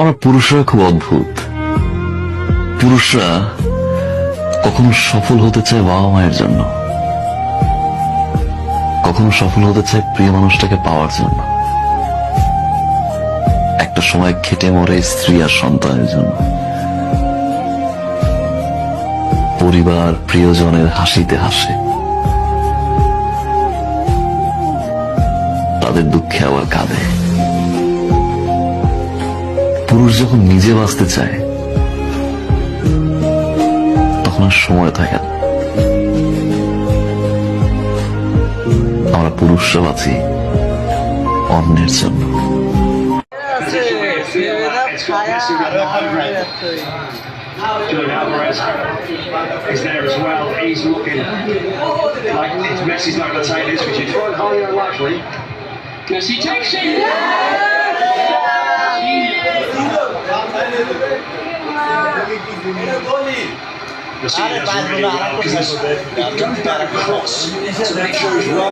আমার পুরুষরা খুব অদ্ভুত। পুরুষরা কখনো সফল হতে চায় বাবা মায়ের জন্য, কখনো সফল হতে চায় প্রিয় মানুষটাকে পাওয়ার জন্য, একটা সময় খেটে মরে স্ত্রী আর সন্তানের জন্য, পরিবার প্রিয়জনের হাসিতে হাসে, তাদের দুঃখে আবার কাঁদে। পুরুষ যখন নিজে বাঁচতে চায় তখন আর সময় থাকে না। আমরা পুরুষরা বাঁচি অন্যের জন্য। Julian Alvarez is there as well. He's looking like Messi's not going to take this, which is highly unlikely. Messi takes it! Messi does really well because he goes back across to make sure he's right.